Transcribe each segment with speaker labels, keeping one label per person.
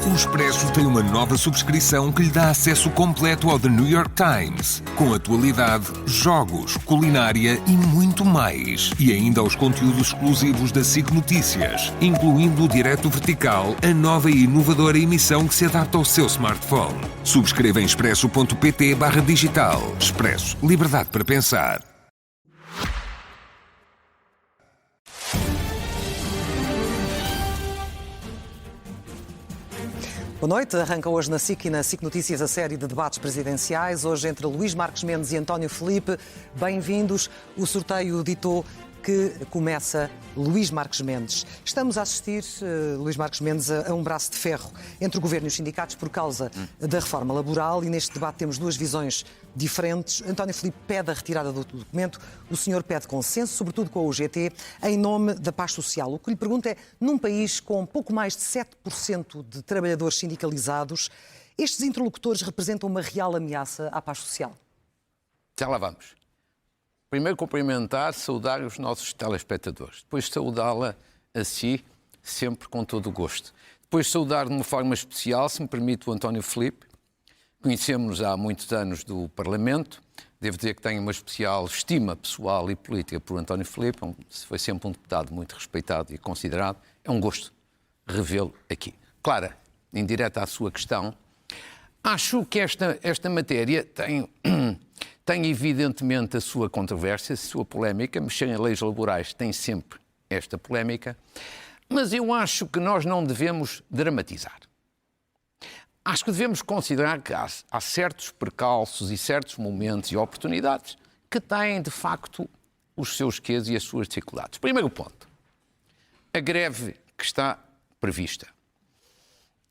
Speaker 1: O Expresso tem uma nova subscrição que lhe dá acesso completo ao The New York Times, com atualidade, jogos, culinária e muito mais. E ainda aos conteúdos exclusivos da SIC Notícias, incluindo o Direto Vertical, a nova e inovadora emissão que se adapta ao seu smartphone. Subscreva em expresso.pt/digital. Expresso. Liberdade para pensar.
Speaker 2: Boa noite. Arranca hoje na SIC e na SIC Notícias a série de debates presidenciais. Hoje entre Luís Marques Mendes e António Filipe. Bem-vindos. O sorteio ditou que começa Luís Marques Mendes. Estamos a assistir, Luís Marques Mendes, a um braço de ferro entre o Governo e os sindicatos por causa da reforma laboral, e neste debate temos duas visões diferentes. António Filipe pede a retirada do documento, o senhor pede consenso, sobretudo com a UGT, em nome da paz social. O que lhe pergunto é, num país com pouco mais de 7% de trabalhadores sindicalizados, estes interlocutores representam uma real ameaça à paz social?
Speaker 3: Já lá vamos. Primeiro cumprimentar, saudar os nossos telespectadores. Depois saudá-la a si, sempre com todo o gosto. Depois saudar de uma forma especial, se me permite, o António Filipe. Conhecemos-nos há muitos anos do Parlamento. Devo dizer que tenho uma especial estima pessoal e política por António Filipe. Foi sempre um deputado muito respeitado e considerado. É um gosto revê-lo aqui. Clara, em direto à sua questão, acho que esta matéria tem evidentemente a sua controvérsia, a sua polémica. Mexer em leis laborais tem sempre esta polémica, mas eu acho que nós não devemos dramatizar. Acho que devemos considerar que há certos percalços e certos momentos e oportunidades que têm, de facto, os seus quês e as suas dificuldades. Primeiro ponto, a greve que está prevista.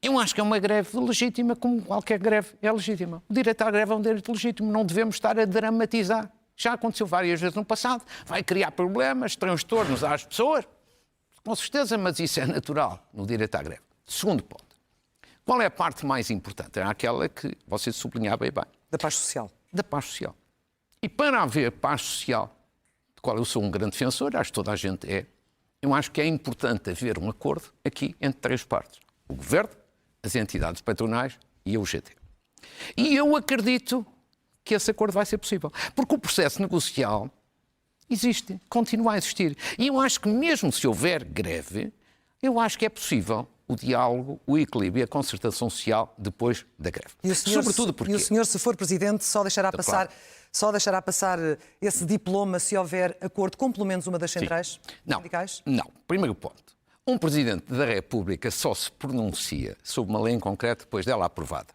Speaker 3: Eu acho que é uma greve legítima, como qualquer greve é legítima. O direito à greve é um direito legítimo, não devemos estar a dramatizar. Já aconteceu várias vezes no passado, vai criar problemas, transtornos às pessoas, com certeza, mas isso é natural no direito à greve. Segundo ponto, qual é a parte mais importante? É aquela que você sublinhava bem.
Speaker 2: Da paz social.
Speaker 3: Da paz social. E para haver paz social, de qual eu sou um grande defensor, acho que toda a gente é, eu acho que é importante haver um acordo aqui entre três partes. O Governo, as entidades patronais e a UGT. E eu acredito que esse acordo vai ser possível. Porque o processo negocial existe, continua a existir. E eu acho que mesmo se houver greve, eu acho que é possível o diálogo, o equilíbrio e a concertação social depois da greve.
Speaker 2: E o senhor,
Speaker 3: sobretudo porque...
Speaker 2: E o senhor, se for Presidente, só deixará passar esse diploma se houver acordo com pelo menos uma das centrais sindicais?
Speaker 3: Não. Primeiro ponto. Um Presidente da República só se pronuncia sobre uma lei em concreto depois dela aprovada.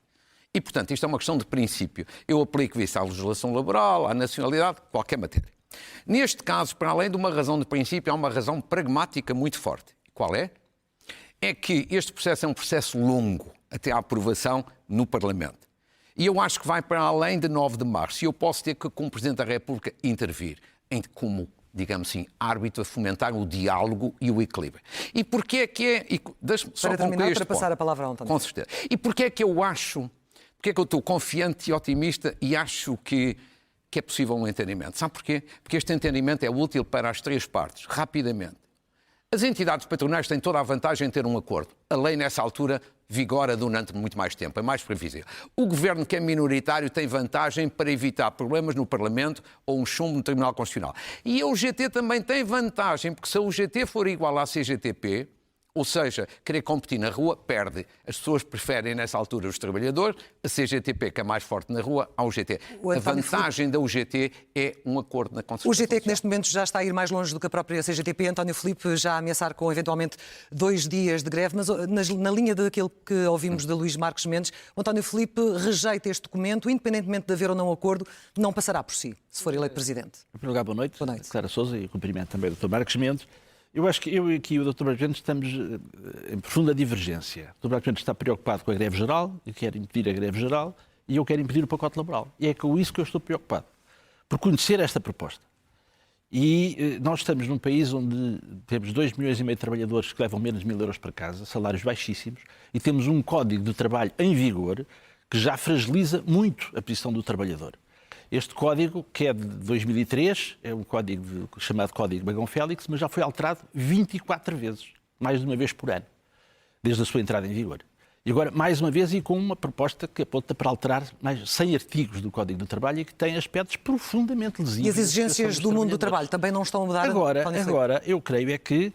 Speaker 3: E, portanto, isto é uma questão de princípio. Eu aplico isso à legislação laboral, à nacionalidade, qualquer matéria. Neste caso, para além de uma razão de princípio, há uma razão pragmática muito forte. Qual é? É que este processo é um processo longo, até à aprovação no Parlamento. E eu acho que vai para além de 9 de março. E eu posso ter que, como Presidente da República, intervir como, digamos assim, árbitro a fomentar o diálogo e o equilíbrio. E porquê é que é... Deixe-me só
Speaker 2: para terminar, para
Speaker 3: ponto.
Speaker 2: passar a palavra ao António.
Speaker 3: Com certeza. E porquê é que eu acho... Porquê é que eu estou confiante e otimista e acho que é possível um entendimento? Sabe porquê? Porque este entendimento é útil para as três partes, rapidamente. As entidades patronais têm toda a vantagem em ter um acordo. A lei, nessa altura, vigora durante muito mais tempo, é mais previsível. O Governo, que é minoritário, tem vantagem para evitar problemas no Parlamento ou um chumbo no Tribunal Constitucional. E a UGT também tem vantagem, porque se a UGT for igual à CGTP, ou seja, querer competir na rua, perde. As pessoas preferem, nessa altura, os trabalhadores, a CGTP, que é mais forte na rua, à UGT. A vantagem da UGT é um acordo na concertação.
Speaker 2: O UGT, que neste momento já está a ir mais longe do que a própria CGTP, António Filipe, já a ameaçar com, eventualmente, 2 dias de greve, mas na linha daquilo que ouvimos de Luís Marques Mendes, o António Filipe rejeita este documento, independentemente de haver ou não acordo, não passará por si, se for eleito Presidente.
Speaker 4: Em primeiro lugar, boa noite.
Speaker 2: Boa noite.
Speaker 4: Clara Sousa, e cumprimento também o Dr. Marques Mendes. Eu acho que eu e aqui o Dr. Marques Mendes estamos em profunda divergência. O Dr. Marques Mendes está preocupado com a greve geral e quer impedir a greve geral, e eu quero impedir o pacote laboral. E é com isso que eu estou preocupado. Por conhecer esta proposta. E nós estamos num país onde temos 2,5 milhões de trabalhadores que levam menos de 1.000 euros para casa, salários baixíssimos, e temos um código de trabalho em vigor que já fragiliza muito a posição do trabalhador. Este código, que é de 2003, é um código chamado Código Bagão-Félix, mas já foi alterado 24 vezes, mais de uma vez por ano, desde a sua entrada em vigor. E agora, mais uma vez, e com uma proposta que aponta para alterar mais 100 artigos do Código do Trabalho e que tem aspectos profundamente lesivos.
Speaker 2: E as exigências do mundo do trabalho também não estão a mudar?
Speaker 4: Agora, eu creio é que,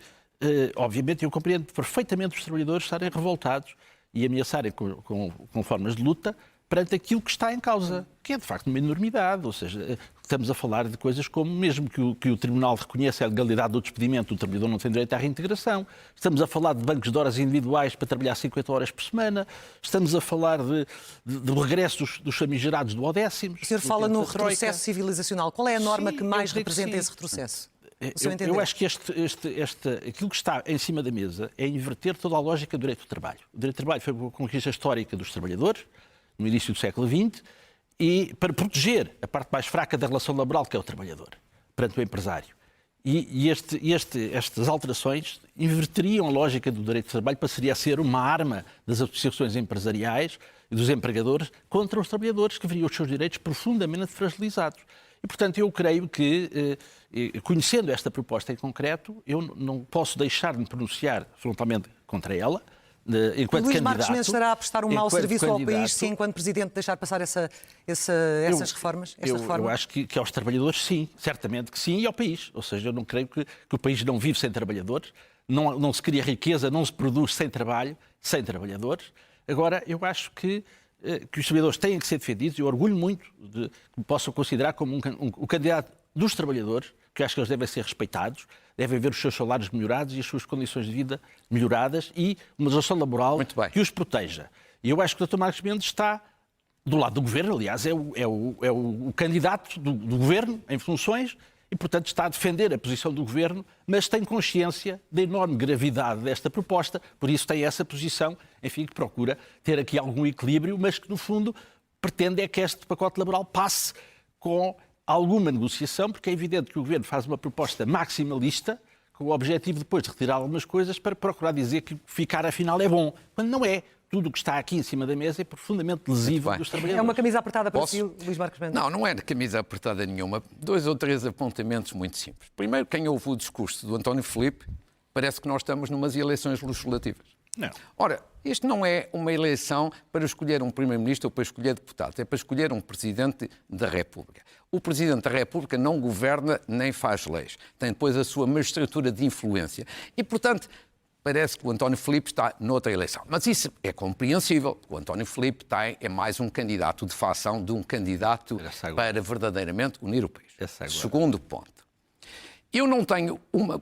Speaker 4: obviamente, eu compreendo perfeitamente os trabalhadores estarem revoltados e ameaçarem com formas de luta perante aquilo que está em causa, que é de facto uma enormidade. Ou seja, estamos a falar de coisas como, mesmo que o Tribunal reconheça a legalidade do despedimento, o trabalhador não tem direito à reintegração. Estamos a falar de bancos de horas individuais para trabalhar 50 horas por semana. Estamos a falar do regresso dos famigerados do Odécimo.
Speaker 2: O senhor fala no retrocesso civilizacional. Qual é a norma que mais representa esse retrocesso?
Speaker 4: Eu acho que aquilo que está em cima da mesa é inverter toda a lógica do direito do trabalho. O direito do trabalho foi uma conquista histórica dos trabalhadores, no início do século XX, e para proteger a parte mais fraca da relação laboral, que é o trabalhador, perante o empresário. E estas alterações inverteriam a lógica do direito do trabalho, passaria a ser uma arma das associações empresariais e dos empregadores contra os trabalhadores, que veriam os seus direitos profundamente fragilizados. E, portanto, eu creio que, conhecendo esta proposta em concreto, eu não posso deixar de me pronunciar frontalmente contra ela, enquanto
Speaker 2: Luís
Speaker 4: candidato.
Speaker 2: Marques Mendes estará a prestar um mau serviço ao país se, enquanto Presidente, deixar passar essas reformas?
Speaker 4: Eu acho que aos trabalhadores, sim, certamente que sim, e ao país. Ou seja, eu não creio que o país não vive sem trabalhadores, não se cria riqueza, não se produz sem trabalho, sem trabalhadores. Agora, eu acho que os trabalhadores têm que ser defendidos, e eu orgulho muito de que me possam considerar como o candidato dos trabalhadores, que acho que eles devem ser respeitados, devem ver os seus salários melhorados e as suas condições de vida melhoradas e uma legislação laboral que os proteja. E eu acho que o Dr. Marques Mendes está do lado do Governo, aliás, é o candidato do Governo em funções e, portanto, está a defender a posição do Governo, mas tem consciência da enorme gravidade desta proposta, por isso tem essa posição, enfim, que procura ter aqui algum equilíbrio, mas que, no fundo, pretende é que este pacote laboral passe com alguma negociação, porque é evidente que o Governo faz uma proposta maximalista, com o objetivo depois de retirar algumas coisas para procurar dizer que ficar afinal é bom, quando não é. Tudo o que está aqui em cima da mesa é profundamente lesivo dos trabalhadores.
Speaker 2: É uma camisa apertada para si, Luís Marques Mendes?
Speaker 3: Não é de camisa apertada nenhuma. 2 ou 3 apontamentos muito simples. Primeiro, quem ouve o discurso do António Filipe, parece que nós estamos numas eleições legislativas.
Speaker 4: Não.
Speaker 3: Ora, isto não é uma eleição para escolher um Primeiro-Ministro ou para escolher deputados, é para escolher um Presidente da República. O Presidente da República não governa nem faz leis. Tem depois a sua magistratura de influência. E, portanto, parece que o António Filipe está noutra eleição. Mas isso é compreensível. O António Filipe é mais um candidato de facção de um candidato para verdadeiramente unir o país. Segundo ponto. Eu não tenho uma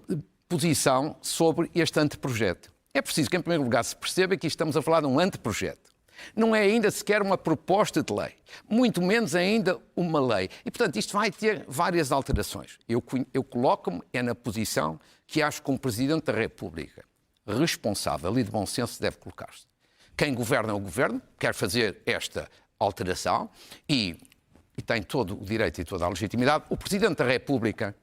Speaker 3: posição sobre este anteprojeto. É preciso que, em primeiro lugar, se perceba que estamos a falar de um anteprojeto. Não é ainda sequer uma proposta de lei, muito menos ainda uma lei. E, portanto, isto vai ter várias alterações. Eu coloco-me na posição que acho que um Presidente da República responsável e de bom senso deve colocar-se. Quem governa é o Governo, quer fazer esta alteração e tem todo o direito e toda a legitimidade. O Presidente da República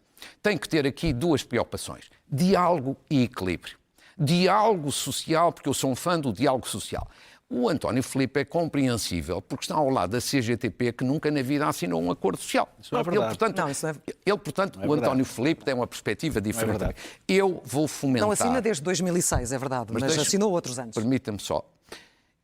Speaker 3: tem que ter aqui 2 preocupações: diálogo e equilíbrio. Diálogo social, porque eu sou um fã do diálogo social. O António Filipe é compreensível porque está ao lado da CGTP, que nunca na vida assinou um acordo social.
Speaker 4: Isso não é verdade.
Speaker 3: Portanto, o António Filipe tem uma perspectiva diferente. Eu vou fomentar...
Speaker 2: Não assina desde 2006, é verdade, mas assinou outros antes.
Speaker 3: Permita-me só.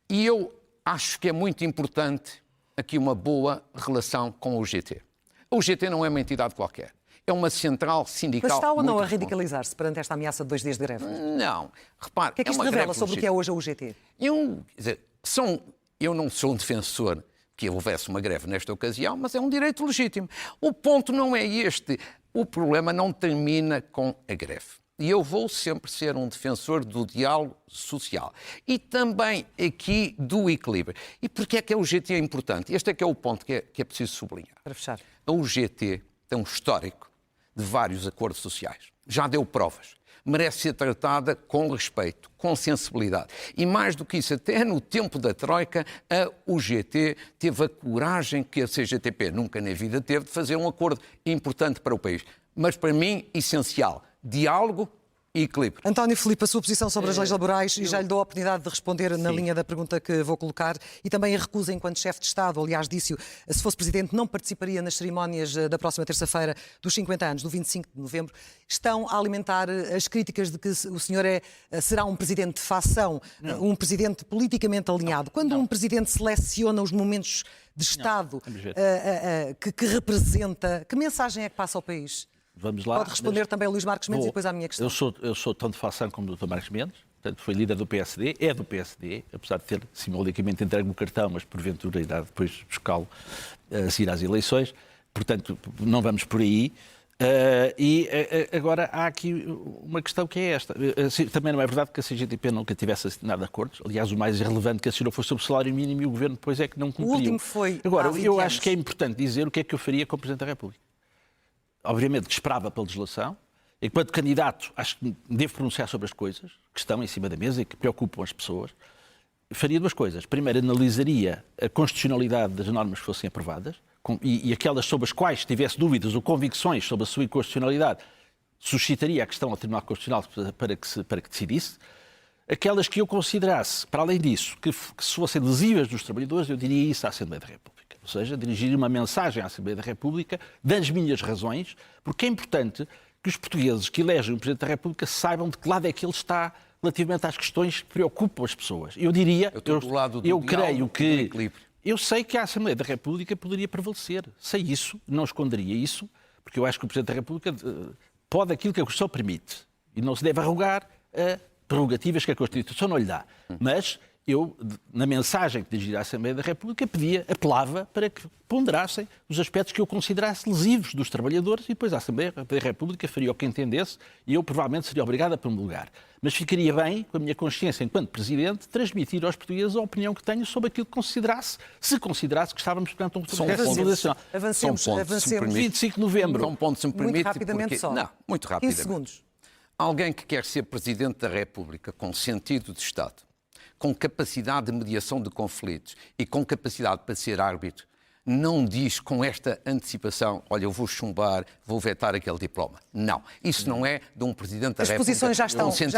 Speaker 3: E eu acho que é muito importante aqui uma boa relação com o UGT. O UGT não é uma entidade qualquer. É uma central sindical.
Speaker 2: Mas está ou não a radicalizar-se perante esta ameaça de 2 dias de greve?
Speaker 3: Não. Repare,
Speaker 2: o que é que isto revela sobre o que é hoje a UGT?
Speaker 3: Eu não sou um defensor que houvesse uma greve nesta ocasião, mas é um direito legítimo. O ponto não é este. O problema não termina com a greve. E eu vou sempre ser um defensor do diálogo social. E também aqui do equilíbrio. E porquê é que a UGT é importante? Este é que é o ponto que é preciso sublinhar.
Speaker 2: Para fechar.
Speaker 3: A UGT tem um histórico de vários acordos sociais. Já deu provas. Merece ser tratada com respeito, com sensibilidade. E mais do que isso, até no tempo da Troika, a UGT teve a coragem que a CGTP nunca na vida teve de fazer um acordo importante para o país. Mas para mim, essencial, diálogo e equilíbrio.
Speaker 2: António Filipe, a sua posição sobre as leis laborais, e já lhe dou a oportunidade de responder na linha da pergunta que vou colocar, e também a recusa enquanto chefe de Estado, aliás, disse-o, se fosse Presidente, não participaria nas cerimónias da próxima terça-feira dos 50 anos, do 25 de novembro. Estão a alimentar as críticas de que o senhor será um Presidente de facção, um Presidente politicamente alinhado. Quando um Presidente seleciona os momentos de Estado que representa, que mensagem é que passa ao país?
Speaker 4: Vamos lá.
Speaker 2: Pode responder também a Luís Marques Mendes e depois à minha questão.
Speaker 4: Eu sou tão de facção como o Dr. Marques Mendes, portanto, foi líder do PSD, é do PSD, apesar de ter simbolicamente entregue o cartão, mas porventura irá depois buscá-lo a seguir às eleições. Portanto, não vamos por aí. Agora há aqui uma questão que é esta. Também não é verdade que a CGTP nunca tivesse assinado acordos. Aliás, o mais irrelevante que assinou foi sobre o salário mínimo e o Governo depois é que não cumpriu.
Speaker 2: O último foi
Speaker 4: Agora,
Speaker 2: há 20
Speaker 4: eu
Speaker 2: anos.
Speaker 4: acho que é importante dizer o que é que eu faria como Presidente da República. Obviamente que esperava pela legislação. Enquanto candidato, acho que devo pronunciar sobre as coisas que estão em cima da mesa e que preocupam as pessoas. Faria duas coisas. Primeiro, analisaria a constitucionalidade das normas que fossem aprovadas e aquelas sobre as quais tivesse dúvidas ou convicções sobre a sua inconstitucionalidade, suscitaria a questão ao Tribunal Constitucional para que decidisse. Aquelas que eu considerasse, para além disso, que se fossem lesivas dos trabalhadores, eu diria isso à Assembleia da República. Ou seja, dirigir uma mensagem à Assembleia da República das minhas razões, porque é importante que os portugueses que elegem o Presidente da República saibam de que lado é que ele está relativamente às questões que preocupam as pessoas. Eu diria, eu creio que... Eu sei que a Assembleia da República poderia prevalecer. Sei isso, não esconderia isso, porque eu acho que o Presidente da República pode aquilo que a Constituição permite e não se deve arrogar a prerrogativas que a Constituição não lhe dá. Mas eu, na mensagem que dirigia à Assembleia da República, apelava para que ponderassem os aspectos que eu considerasse lesivos dos trabalhadores e depois a Assembleia da República faria o que entendesse e eu provavelmente seria obrigado a promulgar. Mas ficaria bem, com a minha consciência enquanto Presidente, transmitir aos portugueses a opinião que tenho sobre aquilo que considerasse, se considerasse que estávamos perante um processo nacional.
Speaker 2: Avancemos.
Speaker 4: 25 de novembro.
Speaker 3: Só um ponto, se me permite.
Speaker 2: Muito rapidamente só.
Speaker 3: Não, muito
Speaker 2: 15
Speaker 3: rapidamente.
Speaker 2: segundos.
Speaker 3: Alguém que quer ser Presidente da República com sentido de Estado, com capacidade de mediação de conflitos e com capacidade para ser árbitro, não diz com esta antecipação, olha, eu vou chumbar, vou vetar aquele diploma. Não. Isso não é de um Presidente da República.
Speaker 2: As posições já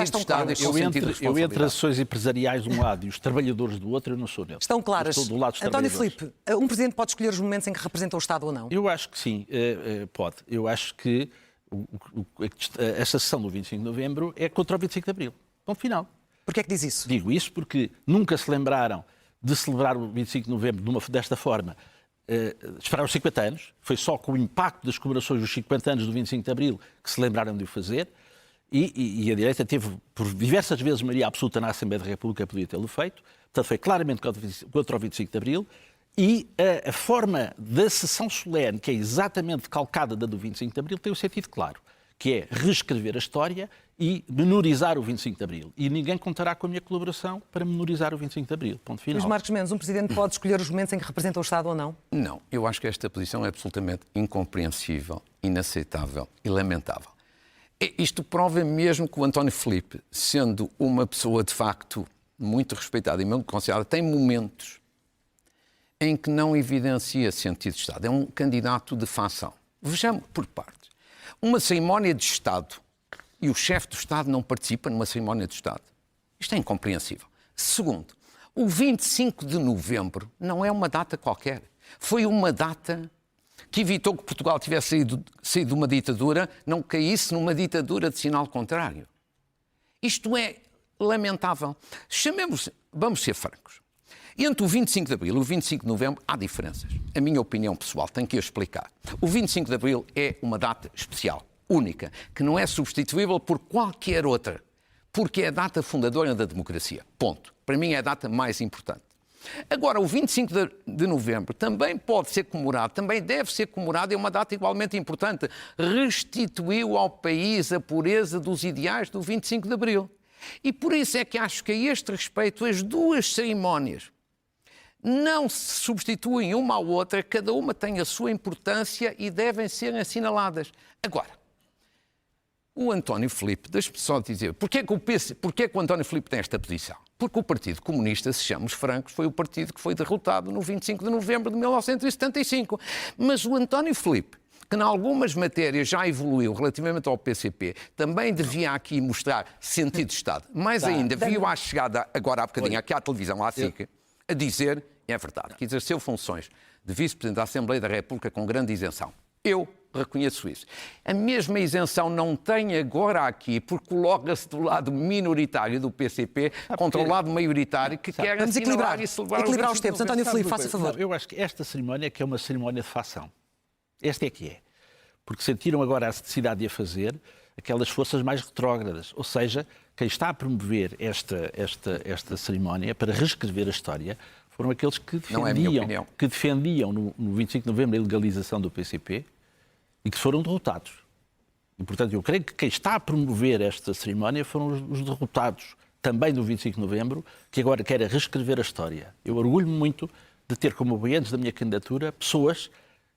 Speaker 2: estão
Speaker 3: claras.
Speaker 4: Eu entre as ações empresariais de um lado e os trabalhadores do outro, eu não sou neles.
Speaker 2: Estão claras.
Speaker 4: Estou do lado dos
Speaker 2: António
Speaker 4: trabalhadores.
Speaker 2: Filipe, um Presidente pode escolher os momentos em que representa o Estado ou não?
Speaker 4: Eu acho que sim, pode. Eu acho que esta sessão do 25 de novembro é contra o 25 de abril. Ponto final.
Speaker 2: Porquê é que diz isso?
Speaker 4: Digo isso porque nunca se lembraram de celebrar o 25 de novembro desta forma. Esperaram 50 anos. Foi só com o impacto das comemorações dos 50 anos do 25 de abril que se lembraram de o fazer. E a direita teve, por diversas vezes, maioria absoluta na Assembleia da República, podia tê-lo feito. Portanto, foi claramente contra o 25 de abril. E a forma da sessão solene, que é exatamente calcada da do 25 de abril, tem um sentido claro, que é reescrever a história e menorizar o 25 de abril. E ninguém contará com a minha colaboração para menorizar o 25 de abril. Ponto final.
Speaker 2: Luís Marques Mendes, um Presidente pode escolher os momentos em que representa o Estado ou não?
Speaker 3: Não. Eu acho que esta posição é absolutamente incompreensível, inaceitável e lamentável. Isto prova mesmo que o António Filipe, sendo uma pessoa de facto muito respeitada e muito considerada, tem momentos em que não evidencia sentido de Estado. É um candidato de facção. Vejamos por partes. Uma cerimónia de Estado e o chefe do Estado não participa numa cerimónia de Estado. Isto é incompreensível. Segundo, o 25 de novembro não é uma data qualquer. Foi uma data que evitou que Portugal tivesse saído de uma ditadura, não caísse numa ditadura de sinal contrário. Isto é lamentável. Vamos ser francos. Entre o 25 de abril e o 25 de novembro há diferenças. A minha opinião pessoal, tenho que eu explicar. O 25 de abril é uma data especial, única, que não é substituível por qualquer outra, porque é a data fundadora da democracia. Ponto. Para mim é a data mais importante. Agora, o 25 de novembro também pode ser comemorado, também deve ser comemorado, é uma data igualmente importante. Restituiu ao país a pureza dos ideais do 25 de abril. E por isso é que acho que a este respeito as duas cerimónias não se substituem uma à outra, cada uma tem a sua importância e devem ser assinaladas. Agora, o António Filipe, deixe-me só dizer, porquê que o António Filipe tem esta posição? Porque o Partido Comunista, sejamos francos, foi o partido que foi derrotado no 25 de novembro de 1975. Mas o António Filipe, que em algumas matérias já evoluiu relativamente ao PCP, também devia aqui mostrar sentido de Estado. Mais ainda, viu à chegada, agora há bocadinho, aqui à televisão, à SIC, a dizer, é verdade, que exerceu funções de Vice-Presidente da Assembleia da República com grande isenção. Eu reconheço isso. A mesma isenção não tem agora aqui, porque coloca-se do lado minoritário do PCP contra o lado maioritário que quer
Speaker 2: Vamos
Speaker 3: assinalar e celebrar
Speaker 2: equilibrar os tempos. António Filipe, faça favor.
Speaker 4: Eu acho que esta cerimónia que é uma cerimónia de facção. Esta é que é. Porque sentiram agora a necessidade de a fazer aquelas forças mais retrógradas. Ou seja, quem está a promover esta cerimónia para reescrever a história foram aqueles que defendiam no 25 de novembro a ilegalização do PCP e que foram derrotados. E, portanto, eu creio que quem está a promover esta cerimónia foram os derrotados também do 25 de novembro, que agora querem reescrever a história. Eu orgulho-me muito de ter como apoiantes da minha candidatura pessoas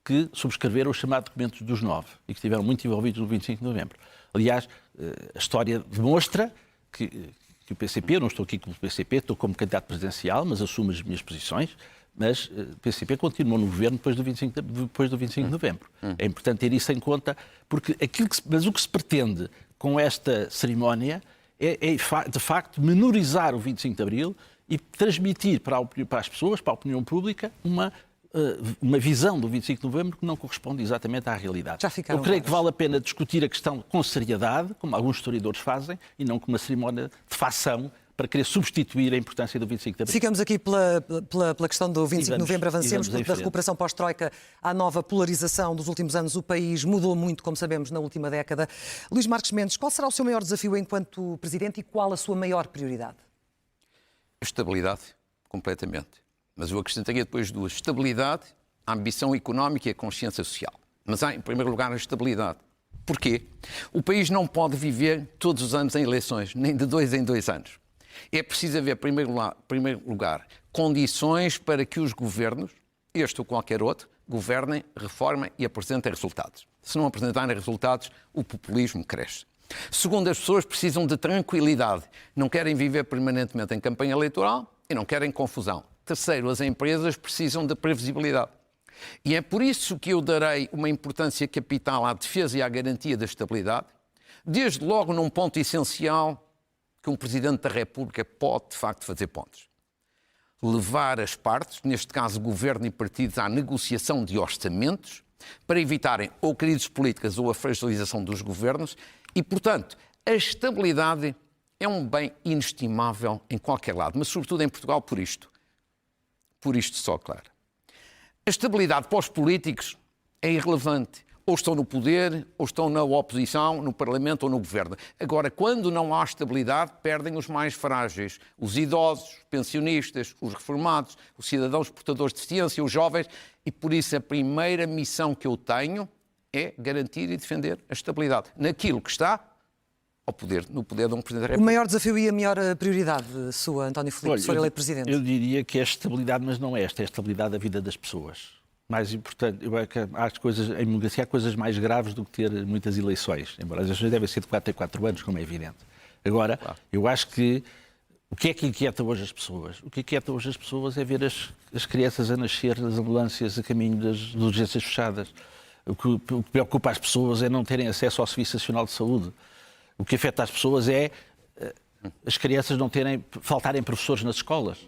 Speaker 4: que subscreveram o chamado documento dos 9 e que estiveram muito envolvidos no 25 de novembro. Aliás, a história demonstra que o PCP, eu não estou aqui como PCP, estou como candidato presidencial, mas assumo as minhas posições, mas o PCP continuou no governo depois do 25 de novembro. É importante ter isso em conta, porque mas o que se pretende com esta cerimónia é de facto, menorizar o 25 de abril e transmitir para as pessoas, para a opinião pública, uma visão do 25 de novembro que não corresponde exatamente à realidade. Eu creio que vale a pena discutir a questão com seriedade, como alguns historiadores fazem, e não com uma cerimónia de facção para querer substituir a importância do 25 de abril.
Speaker 2: Ficamos aqui pela questão do 25 de novembro, avancemos da recuperação pós-Troika à nova polarização dos últimos anos. O país mudou muito, como sabemos, na última década. Luís Marques Mendes, qual será o seu maior desafio enquanto Presidente e qual a sua maior prioridade?
Speaker 3: A estabilidade, completamente. Mas eu acrescentaria depois duas. Estabilidade, a ambição económica e a consciência social. Mas há, em primeiro lugar, a estabilidade. Porquê? O país não pode viver todos os anos em eleições, nem de 2 em 2 anos. É preciso haver, em primeiro lugar, condições para que os governos, este ou qualquer outro, governem, reformem e apresentem resultados. Se não apresentarem resultados, o populismo cresce. Segundo, as pessoas precisam de tranquilidade. Não querem viver permanentemente em campanha eleitoral e não querem confusão. Terceiro, as empresas precisam de previsibilidade. E é por isso que eu darei uma importância capital à defesa e à garantia da estabilidade, desde logo num ponto essencial que um Presidente da República pode, de facto, fazer pontos. Levar as partes, neste caso Governo e partidos, à negociação de orçamentos para evitarem ou crises políticas ou a fragilização dos governos e, portanto, a estabilidade é um bem inestimável em qualquer lado, mas sobretudo em Portugal por isto. Por isto só, claro. A estabilidade para os políticos é irrelevante. Ou estão no poder, ou estão na oposição, no Parlamento ou no Governo. Agora, quando não há estabilidade, perdem os mais frágeis. Os idosos, os pensionistas, os reformados, os cidadãos portadores de deficiência, os jovens. E por isso a primeira missão que eu tenho é garantir e defender a estabilidade naquilo que está ao poder, no poder de um Presidente da República.
Speaker 2: O maior desafio e a maior prioridade sua, António Filipe, se for eleito Presidente?
Speaker 4: Eu diria que é a estabilidade, mas não é esta, é a estabilidade da vida das pessoas. Mais importante, eu acho que em democracia há coisas mais graves do que ter muitas eleições, embora as eleições devem ser de 4 em 4 anos, como é evidente. Agora, claro, eu acho que o que é que inquieta hoje as pessoas? O que inquieta hoje as pessoas é ver as crianças a nascer nas ambulâncias a caminho das urgências fechadas. O que preocupa as pessoas é não terem acesso ao Serviço Nacional de Saúde. O que afeta as pessoas é as crianças faltarem professores nas escolas.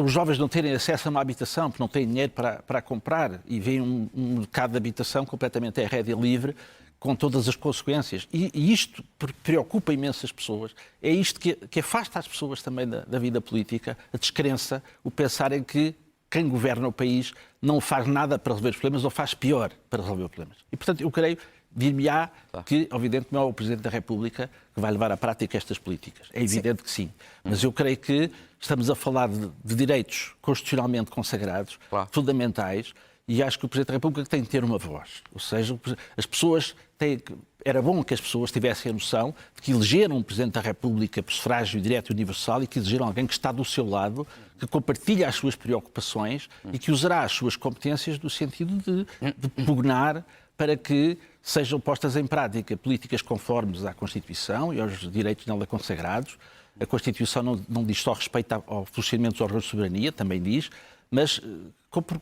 Speaker 4: Os jovens não terem acesso a uma habitação, porque não têm dinheiro para comprar e veem um mercado de habitação completamente à rédea livre, com todas as consequências. E isto preocupa imensas pessoas. É isto que afasta as pessoas também da vida política, a descrença, o pensarem que quem governa o país não faz nada para resolver os problemas ou faz pior para resolver os problemas. E, portanto, eu creio, dir-me-á que, evidente, não é o Presidente da República que vai levar à prática estas políticas. É evidente que sim. Mas eu creio que estamos a falar de direitos constitucionalmente consagrados, fundamentais, e acho que o Presidente da República tem de ter uma voz. Ou seja, as pessoas era bom que as pessoas tivessem a noção de que elegeram um Presidente da República por sufrágio direto e universal e que elegeram alguém que está do seu lado, que compartilha as suas preocupações e que usará as suas competências no sentido de pugnar para que sejam postas em prática políticas conformes à Constituição e aos direitos nela consagrados. A Constituição não diz só respeito ao funcionamento dos órgãos de soberania, também diz, mas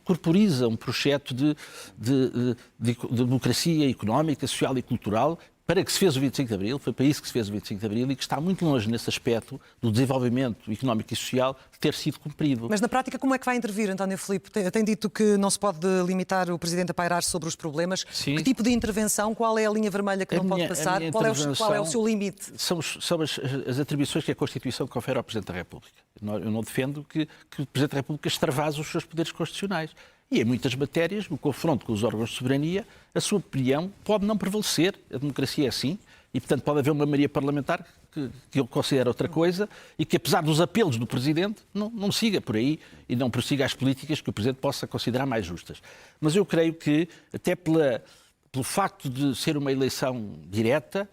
Speaker 4: corporiza um projeto de democracia económica, social e cultural para que se fez o 25 de Abril, foi para isso que se fez o 25 de Abril e que está muito longe nesse aspecto do desenvolvimento económico e social de ter sido cumprido.
Speaker 2: Mas na prática como é que vai intervir, António Filipe? Tem dito que não se pode limitar o Presidente a pairar sobre os problemas.
Speaker 4: Sim.
Speaker 2: Que tipo de intervenção? Qual é a linha vermelha que não pode passar? Qual é o seu limite?
Speaker 4: São as atribuições que a Constituição confere ao Presidente da República. Eu não defendo que o Presidente da República extravase os seus poderes constitucionais. E em muitas matérias, no confronto com os órgãos de soberania, a sua opinião pode não prevalecer. A democracia é assim. E, portanto, pode haver uma maioria parlamentar que ele considera outra coisa e que, apesar dos apelos do Presidente, não siga por aí e não prossiga as políticas que o Presidente possa considerar mais justas. Mas eu creio que, até pelo facto de ser uma eleição direta,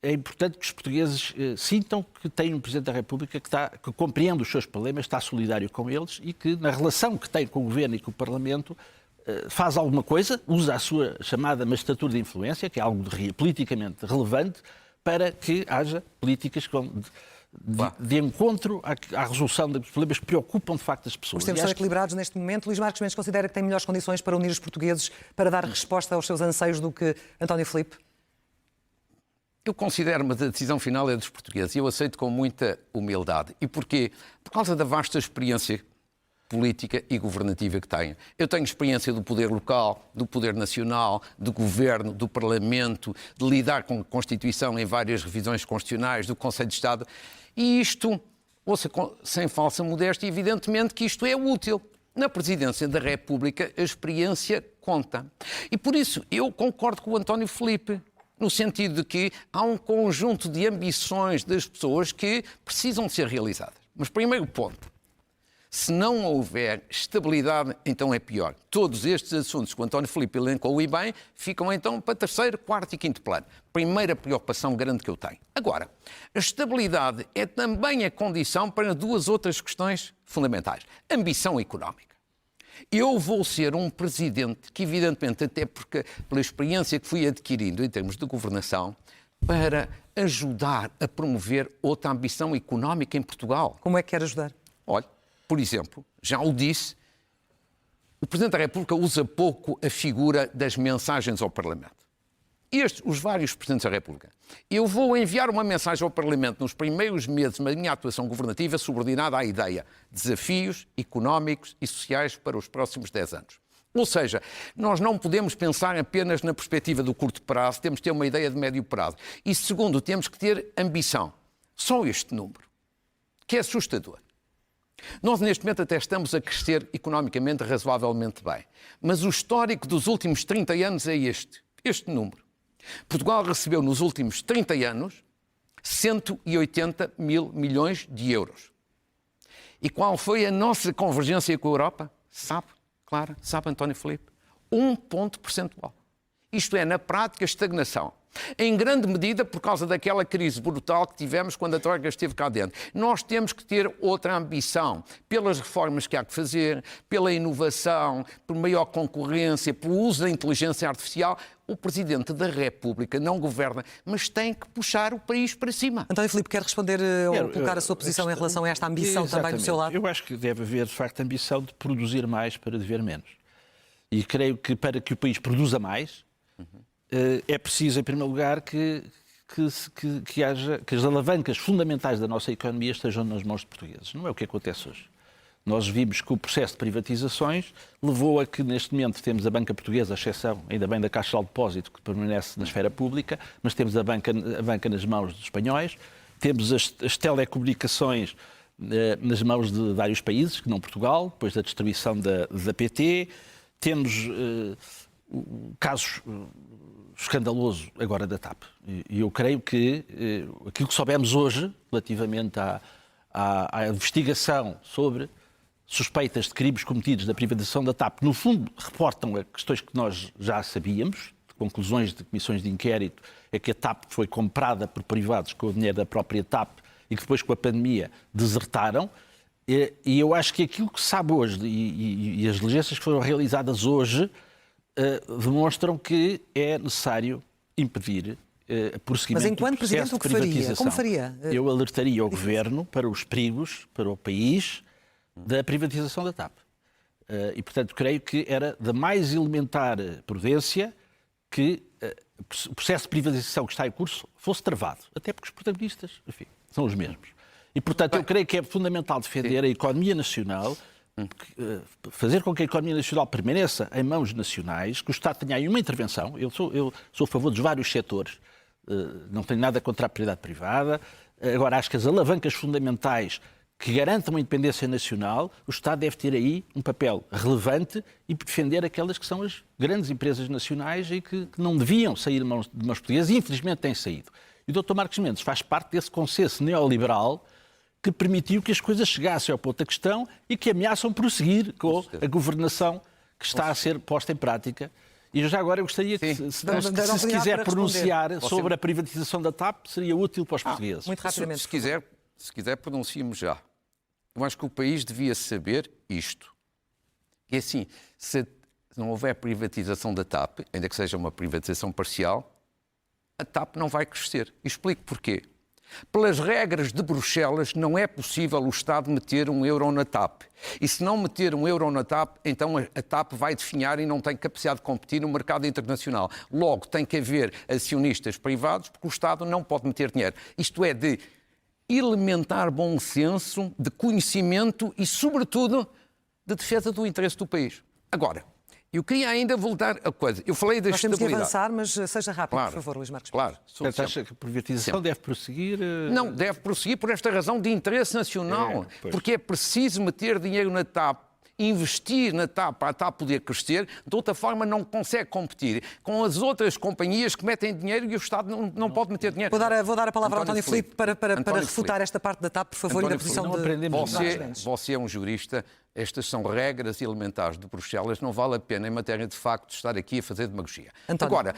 Speaker 4: é importante que os portugueses sintam que têm um Presidente da República que compreende os seus problemas, está solidário com eles e que, na relação que tem com o Governo e com o Parlamento, faz alguma coisa, usa a sua chamada magistratura de influência, que é algo politicamente relevante, para que haja políticas de encontro à resolução dos problemas que preocupam de facto as pessoas.
Speaker 2: Os tempos são equilibrados neste momento. Luís Marques Mendes considera que tem melhores condições para unir os portugueses, para dar resposta aos seus anseios do que António Filipe?
Speaker 3: Eu considero-me a decisão final é dos portugueses e eu aceito com muita humildade. E porquê? Por causa da vasta experiência política e governativa que tenho. Eu tenho experiência do poder local, do poder nacional, do governo, do Parlamento, de lidar com a Constituição em várias revisões constitucionais, do Conselho de Estado. E isto, ouça, sem falsa modéstia, evidentemente que isto é útil. Na Presidência da República, a experiência conta. E por isso eu concordo com o António Filipe, no sentido de que há um conjunto de ambições das pessoas que precisam de ser realizadas. Mas primeiro ponto, se não houver estabilidade, então é pior. Todos estes assuntos que o António Filipe elencou e bem, ficam então para terceiro, quarto e quinto plano. Primeira preocupação grande que eu tenho. Agora, a estabilidade é também a condição para duas outras questões fundamentais. Ambição económica. Eu vou ser um presidente que, evidentemente, até porque pela experiência que fui adquirindo em termos de governação, para ajudar a promover outra ambição económica em Portugal.
Speaker 2: Como é que quer ajudar?
Speaker 3: Olha, por exemplo, já o disse, o Presidente da República usa pouco a figura das mensagens ao Parlamento. Os vários Presidentes da República. Eu vou enviar uma mensagem ao Parlamento nos primeiros meses da minha atuação governativa subordinada à ideia de desafios económicos e sociais para os próximos 10 anos. Ou seja, nós não podemos pensar apenas na perspectiva do curto prazo, temos que ter uma ideia de médio prazo. E segundo, temos que ter ambição. Só este número, que é assustador. Nós, neste momento, até estamos a crescer economicamente razoavelmente bem. Mas o histórico dos últimos 30 anos é este número. Portugal recebeu nos últimos 30 anos 180 mil milhões de euros. E qual foi a nossa convergência com a Europa? Sabe, Clara? Sabe, António Filipe? 1 ponto percentual. Isto é, na prática, estagnação. Em grande medida por causa daquela crise brutal que tivemos quando a Troika esteve cá dentro. Nós temos que ter outra ambição pelas reformas que há que fazer, pela inovação, por maior concorrência, pelo uso da inteligência artificial. O Presidente da República não governa, mas tem que puxar o país para cima.
Speaker 2: António Filipe, quer responder ou colocar a sua posição em relação a esta ambição também do seu lado?
Speaker 4: Eu acho que deve haver, de facto, a ambição de produzir mais para dever menos. E creio que para que o país produza mais, é preciso, em primeiro lugar, que as alavancas fundamentais da nossa economia estejam nas mãos de portugueses. Não é o que acontece hoje. Nós vimos que o processo de privatizações levou a que, neste momento, temos a banca portuguesa, a exceção, ainda bem, da Caixa de Depósito, que permanece na esfera pública, mas temos a banca nas mãos dos espanhóis, temos as telecomunicações nas mãos de vários países, que não Portugal, depois da distribuição da PT, temos casos escandaloso agora da TAP. E eu creio que aquilo que soubemos hoje, relativamente à investigação sobre suspeitas de crimes cometidos na privatização da TAP, no fundo reportam a questões que nós já sabíamos, de conclusões de comissões de inquérito, é que a TAP foi comprada por privados com o dinheiro da própria TAP e que depois com a pandemia desertaram. E eu acho que aquilo que se sabe hoje e as diligências que foram realizadas hoje demonstram que é necessário impedir o prosseguimento.
Speaker 2: Mas enquanto Presidente, o que faria? Como faria?
Speaker 4: Eu alertaria o Governo para os perigos, para o país, da privatização da TAP. E, portanto, creio que era da mais elementar prudência que o processo de privatização que está em curso fosse travado. Até porque os protagonistas, enfim, são os mesmos. E, portanto, eu creio que é fundamental defender a economia nacional, fazer com que a economia nacional permaneça em mãos nacionais, que o Estado tenha aí uma intervenção. Eu sou a favor dos vários setores, não tenho nada contra a propriedade privada. Agora, acho que as alavancas fundamentais que garantam a independência nacional, o Estado deve ter aí um papel relevante e defender aquelas que são as grandes empresas nacionais e que não deviam sair de mãos portuguesas e, infelizmente, têm saído. E o Dr. Marcos Mendes faz parte desse consenso neoliberal que permitiu que as coisas chegassem ao ponto da questão e que ameaçam prosseguir com a governação que está a ser posta em prática. E já agora eu gostaria que, se quiser pronunciar sobre a privatização da TAP, seria útil para os portugueses.
Speaker 2: Muito rapidamente.
Speaker 3: Se quiser, pronunciemos já. Eu acho que o país devia saber isto. Que é assim, se não houver privatização da TAP, ainda que seja uma privatização parcial, a TAP não vai crescer. E explico porquê. Pelas regras de Bruxelas, não é possível o Estado meter um euro na TAP. E se não meter um euro na TAP, então a TAP vai definhar e não tem capacidade de competir no mercado internacional. Logo, tem que haver acionistas privados, porque o Estado não pode meter dinheiro. Isto é de elementar bom senso, de conhecimento e, sobretudo, de defesa do interesse do país. Agora, eu queria ainda voltar a coisa. Eu falei da estabilidade.
Speaker 2: Nós temos que avançar, mas seja rápido, por favor, Luís Marcos.
Speaker 3: Claro.
Speaker 4: Portanto, acha que a privatização deve prosseguir?
Speaker 3: Não, deve prosseguir por esta razão de interesse nacional. Porque é preciso meter dinheiro na TAP, investir na TAP para a TAP poder crescer, de outra forma não consegue competir com as outras companhias que metem dinheiro e o Estado não pode meter dinheiro.
Speaker 2: Vou dar a palavra ao António Filipe para refutar esta parte da TAP, por favor, e da posição de...
Speaker 3: Você é um jurista, estas são regras elementares de Bruxelas, não vale a pena, em matéria de facto, estar aqui a fazer demagogia.
Speaker 2: António.
Speaker 3: Agora,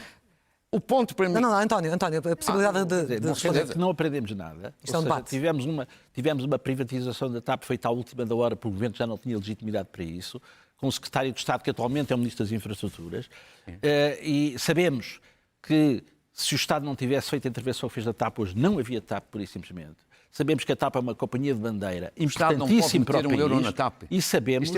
Speaker 3: o ponto para mim...
Speaker 2: Não, António, a possibilidade de responder.
Speaker 4: Não aprendemos nada.
Speaker 2: Isto é um debate.
Speaker 4: Tivemos uma privatização da TAP feita à última da hora, porque o governo já não tinha legitimidade para isso, com o secretário de Estado, que atualmente é o Ministro das Infraestruturas, e sabemos que se o Estado não tivesse feito a intervenção que fez da TAP hoje, não havia TAP, pura e simplesmente. Sabemos que a TAP é uma companhia de bandeira importantíssima para o país,
Speaker 3: euro na TAP.
Speaker 4: E sabemos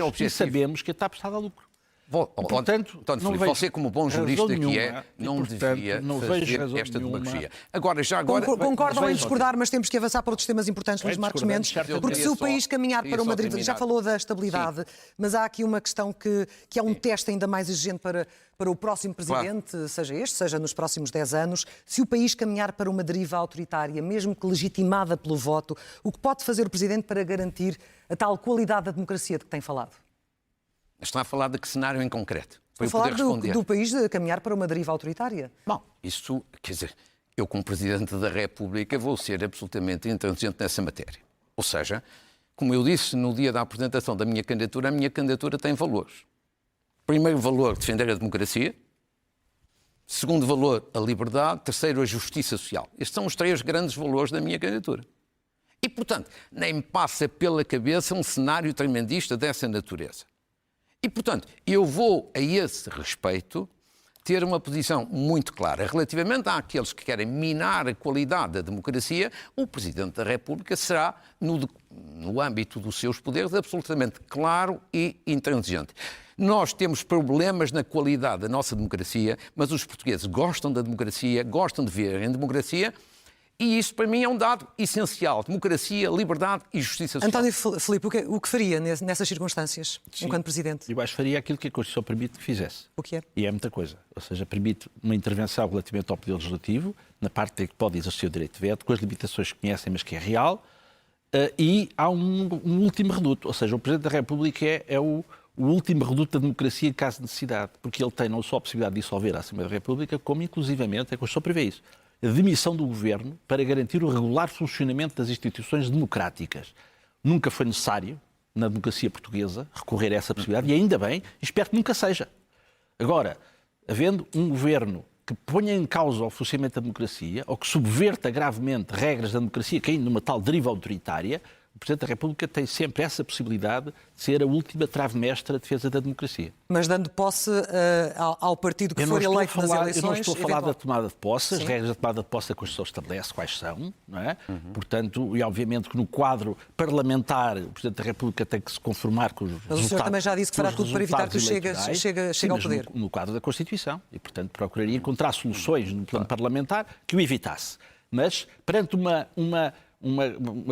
Speaker 4: que a TAP está a dar lucro.
Speaker 3: Portanto, Filipe, você como bom jurista que é, não devia fazer esta demagogia.
Speaker 2: Concordam em discordar, mas temos que avançar para outros temas importantes, Luís Marcos Mendes, porque se o país caminhar para uma deriva... Já falou da estabilidade, mas há aqui uma questão que é um teste ainda mais exigente para o próximo presidente, seja este, seja nos próximos 10 anos. Se o país caminhar para uma deriva autoritária, mesmo que legitimada pelo voto, o que pode fazer o presidente para garantir a tal qualidade da democracia de que tem falado?
Speaker 3: Está a falar de que cenário em concreto?
Speaker 2: Estou a falar do país de caminhar para uma deriva autoritária.
Speaker 3: Bom, isso, quer dizer, eu como Presidente da República vou ser absolutamente intransigente nessa matéria. Ou seja, como eu disse no dia da apresentação da minha candidatura, a minha candidatura tem valores. Primeiro valor, defender a democracia. Segundo valor, a liberdade. Terceiro, a justiça social. Estes são os 3 grandes valores da minha candidatura. E, portanto, nem me passa pela cabeça um cenário tremendista dessa natureza. E, portanto, eu vou, a esse respeito, ter uma posição muito clara. Relativamente àqueles que querem minar a qualidade da democracia, o Presidente da República será, no âmbito dos seus poderes, absolutamente claro e intransigente. Nós temos problemas na qualidade da nossa democracia, mas os portugueses gostam da democracia, gostam de viver em democracia, e isso, para mim, é um dado essencial. Democracia, liberdade e justiça social.
Speaker 2: António Filipe, o que faria nessas circunstâncias, enquanto Presidente?
Speaker 4: Eu acho que faria aquilo que a Constituição permite que fizesse.
Speaker 2: O que é?
Speaker 4: E é muita coisa. Ou seja, permite uma intervenção relativamente ao poder legislativo, na parte em que pode exercer o direito de veto, com as limitações que conhecem, mas que é real. E há um último reduto. Ou seja, o Presidente da República é o último reduto da democracia em caso de necessidade. Porque ele tem não só a possibilidade de dissolver a Assembleia da República, como, inclusivamente, a Constituição prevê isso. A demissão do governo para garantir o regular funcionamento das instituições democráticas. Nunca foi necessário, na democracia portuguesa, recorrer a essa possibilidade, e ainda bem, espero que nunca seja. Agora, havendo um governo que ponha em causa o funcionamento da democracia, ou que subverta gravemente regras da democracia, caindo numa tal deriva autoritária, o Presidente da República tem sempre essa possibilidade de ser a última trave-mestra da defesa da democracia.
Speaker 2: Mas dando posse ao partido que for eleito nas eleições...
Speaker 4: Eu não estou a falar da tomada de posse, as
Speaker 2: Sim.
Speaker 4: regras da tomada de posse a Constituição estabelece quais são, não é? Portanto, e obviamente que no quadro parlamentar o Presidente da República tem que se conformar com os resultados.
Speaker 2: Mas o senhor também já disse que fará tudo para evitar que chegue ao poder.
Speaker 4: No quadro da Constituição. E, portanto, procuraria encontrar soluções no plano parlamentar que o evitasse. Mas, perante uma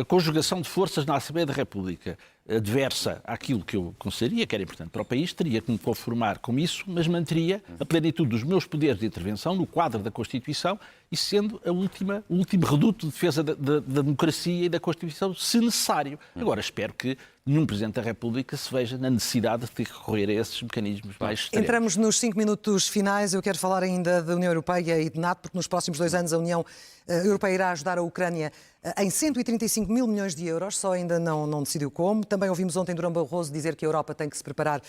Speaker 4: conjugação de forças na Assembleia da República adversa àquilo que eu consideraria que era importante para o país, teria que me conformar com isso, mas manteria a plenitude dos meus poderes de intervenção no quadro da Constituição e sendo o último reduto de defesa da democracia e da Constituição, se necessário. Agora, espero que nenhum Presidente da República se veja na necessidade de ter que recorrer a esses mecanismos mais extremos.
Speaker 2: Entramos nos 5 minutos finais. Eu quero falar ainda da União Europeia e de NATO, porque nos próximos 2 anos a União Europeia irá ajudar a Ucrânia em 135 mil milhões de euros, só ainda não decidiu como. Também ouvimos ontem Durão Barroso dizer que a Europa tem que se preparar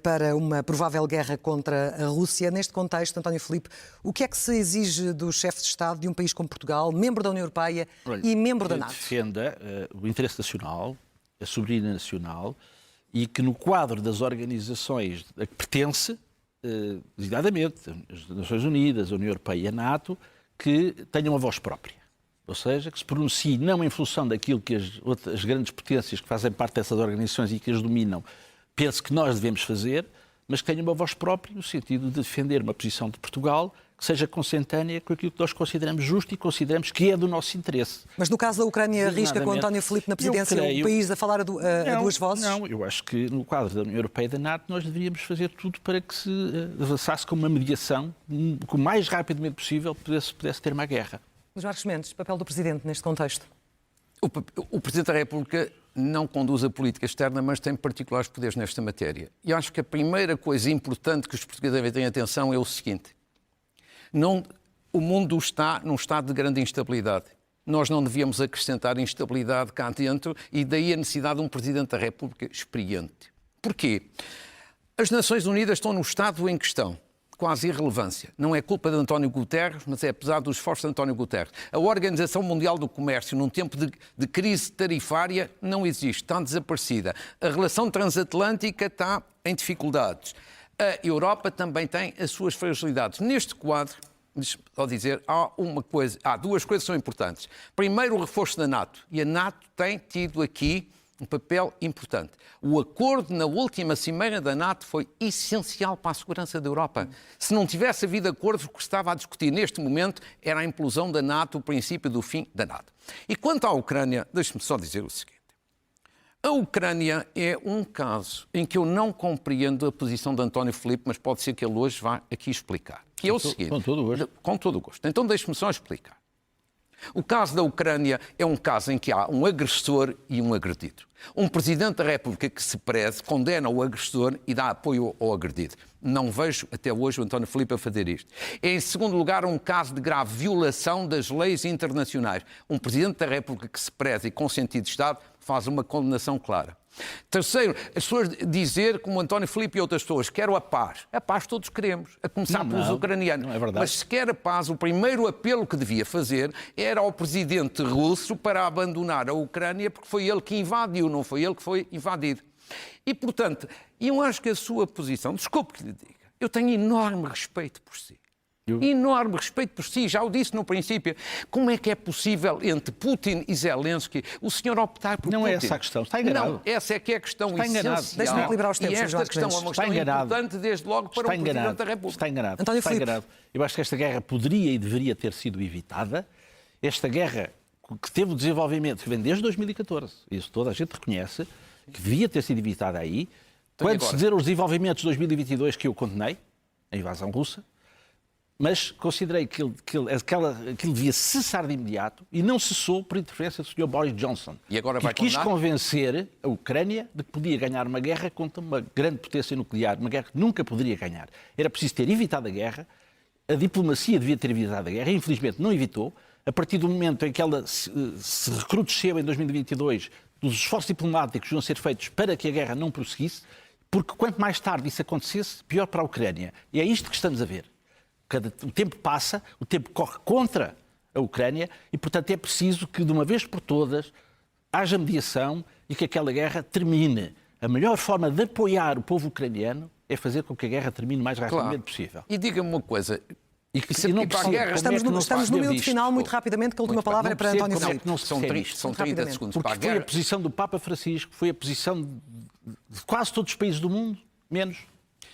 Speaker 2: para uma provável guerra contra a Rússia. Neste contexto, António Filipe, o que é que se exige dos chefes de Estado de um país como Portugal, membro da União Europeia e membro da NATO?
Speaker 4: Que defenda o interesse nacional, a soberania nacional, e que no quadro das organizações a que pertence, designadamente as Nações Unidas, a União Europeia e a NATO, que tenham uma voz própria. Ou seja, que se pronuncie não em função daquilo que as grandes potências que fazem parte dessas organizações e que as dominam pensam que nós devemos fazer, mas que tenham uma voz própria no sentido de defender uma posição de Portugal que seja consentânea com aquilo que nós consideramos justo e consideramos que é do nosso interesse.
Speaker 2: Mas no caso da Ucrânia, arrisca com António Filipe na presidência o país a falar a duas vozes?
Speaker 4: Não, eu acho que no quadro da União Europeia e da NATO nós deveríamos fazer tudo para que se avançasse com uma mediação que o mais rapidamente possível pudesse ter uma guerra.
Speaker 2: Luís Marques Mendes, papel do Presidente neste contexto?
Speaker 3: O Presidente da República não conduz a política externa, mas tem particulares poderes nesta matéria. E acho que a primeira coisa importante que os portugueses devem ter atenção é o seguinte. O mundo está num estado de grande instabilidade. Nós não devíamos acrescentar instabilidade cá dentro e daí a necessidade de um Presidente da República experiente. Porquê? As Nações Unidas estão no estado em que estão. Quase irrelevância. Não é culpa de António Guterres, mas é apesar dos esforços de António Guterres. A Organização Mundial do Comércio, num tempo de crise tarifária, não existe, está desaparecida. A relação transatlântica está em dificuldades. A Europa também tem as suas fragilidades. Neste quadro, há duas coisas que são importantes. Primeiro, o reforço da NATO. E a NATO tem tido aqui um papel importante. O acordo na última cimeira da NATO foi essencial para a segurança da Europa. Se não tivesse havido acordo, o que se estava a discutir neste momento era a implosão da NATO, o princípio do fim da NATO. E quanto à Ucrânia, deixe-me só dizer o seguinte. A Ucrânia é um caso em que eu não compreendo a posição de António Filipe, mas pode ser que ele hoje vá aqui explicar. Que é o seguinte.
Speaker 4: Com todo o gosto.
Speaker 3: Com todo o gosto. Então deixe-me só explicar. O caso da Ucrânia é um caso em que há um agressor e um agredido. Um Presidente da República que se preze, condena o agressor e dá apoio ao agredido. Não vejo até hoje o António Filipe a fazer isto. É, em segundo lugar, um caso de grave violação das leis internacionais. Um Presidente da República que se preze e com sentido de Estado faz uma condenação clara. Terceiro, as pessoas dizer, como António Filipe e outras pessoas, quero a paz. A paz todos queremos, a começar pelos ucranianos.
Speaker 4: Não é verdade.
Speaker 3: Mas se quer a paz, o primeiro apelo que devia fazer era ao presidente russo para abandonar a Ucrânia, porque foi ele que invadiu, não foi ele que foi invadido. E, portanto, eu acho que a sua posição, desculpe que lhe diga, eu tenho enorme respeito por si. Enorme respeito por si, já o disse no princípio. Como é que é possível, entre Putin e Zelensky, o senhor optar por
Speaker 4: não
Speaker 3: Putin?
Speaker 4: Não é essa a questão, está enganado.
Speaker 3: Não, essa é que é a questão essencial.
Speaker 2: Deixe-me equilibrar os tempos,
Speaker 3: e esta questão é uma questão importante, desde logo, para o Presidente da República.
Speaker 4: Está enganado.
Speaker 2: António
Speaker 4: está enganado. Eu acho que esta guerra poderia e deveria ter sido evitada. Esta guerra que teve o desenvolvimento que vem desde 2014, isso toda a gente reconhece, que devia ter sido evitada aí. Quando se dizer os desenvolvimentos de 2022 que eu condenei, a invasão russa, mas considerei que aquilo devia cessar de imediato e não cessou por interferência do Sr. Boris Johnson.
Speaker 3: E agora vai
Speaker 4: que quis
Speaker 3: condenar?
Speaker 4: Convencer a Ucrânia de que podia ganhar uma guerra contra uma grande potência nuclear, uma guerra que nunca poderia ganhar. Era preciso ter evitado a guerra, a diplomacia devia ter evitado a guerra, infelizmente não evitou. A partir do momento em que ela se recrudesceu em 2022, os esforços diplomáticos iam ser feitos para que a guerra não prosseguisse, porque quanto mais tarde isso acontecesse, pior para a Ucrânia. E é isto que estamos a ver. O tempo passa, o tempo corre contra a Ucrânia e, portanto, é preciso que, de uma vez por todas, haja mediação e que aquela guerra termine. A melhor forma de apoiar o povo ucraniano é fazer com que a guerra termine o mais rapidamente possível.
Speaker 3: E diga-me uma coisa.
Speaker 2: Estamos no minuto final, muito rapidamente, que a última palavra é para António Filipe.
Speaker 3: São 30 segundos para a
Speaker 4: Porque foi
Speaker 3: guerra.
Speaker 4: a posição do Papa Francisco, foi a posição de quase todos os países do mundo, menos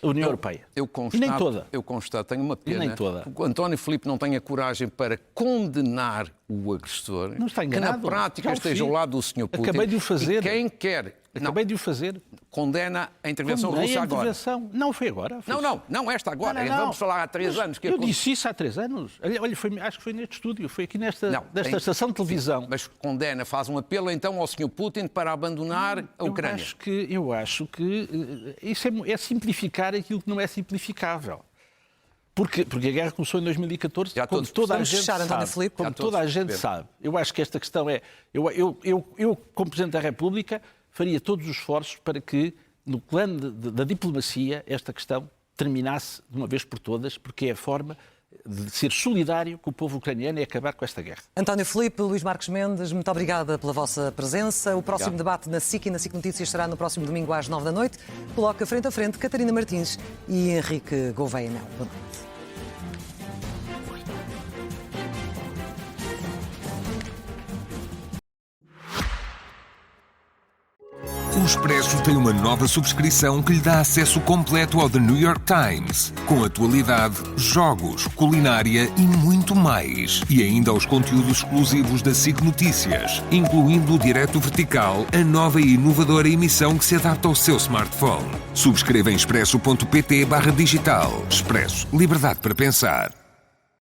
Speaker 4: a União Europeia. E nem toda.
Speaker 3: Eu constato, tenho uma pena.
Speaker 4: E nem toda.
Speaker 3: Que o António Filipe não tenha coragem para condenar o agressor.
Speaker 4: Não está enganado.
Speaker 3: Que na prática esteja ao lado do Sr. Putin.
Speaker 4: Acabei de o fazer.
Speaker 3: E quem quer...
Speaker 4: Acabei de o fazer.
Speaker 3: Condena a intervenção russa agora.
Speaker 4: Não foi agora.
Speaker 3: Não esta agora.
Speaker 4: Não.
Speaker 3: Vamos falar há 3 anos.
Speaker 4: Eu disse isso há 3 anos. Olha, acho que foi neste estúdio, foi aqui nesta estação de televisão.
Speaker 3: Mas condena, faz um apelo então ao Sr. Putin para abandonar a Ucrânia.
Speaker 4: Eu acho que isso é simplificar aquilo que não é simplificável. Porque a guerra começou em 2014, como toda a gente sabe. Eu acho que esta questão é... Eu, como Presidente da República, faria todos os esforços para que, no plano da diplomacia, esta questão terminasse de uma vez por todas, porque é a forma de ser solidário com o povo ucraniano e acabar com esta guerra.
Speaker 2: António Filipe, Luís Marques Mendes, muito obrigada pela vossa presença. O próximo debate na SIC e na SIC Notícias será no próximo domingo às 9 da noite. Coloca frente a frente Catarina Martins e Henrique Gouveia Melo. Boa noite.
Speaker 1: O Expresso tem uma nova subscrição que lhe dá acesso completo ao The New York Times, com atualidade, jogos, culinária e muito mais. E ainda aos conteúdos exclusivos da SIC Notícias, incluindo o Direto Vertical, a nova e inovadora emissão que se adapta ao seu smartphone. Subscreva em expresso.pt/digital. Expresso. Liberdade para pensar.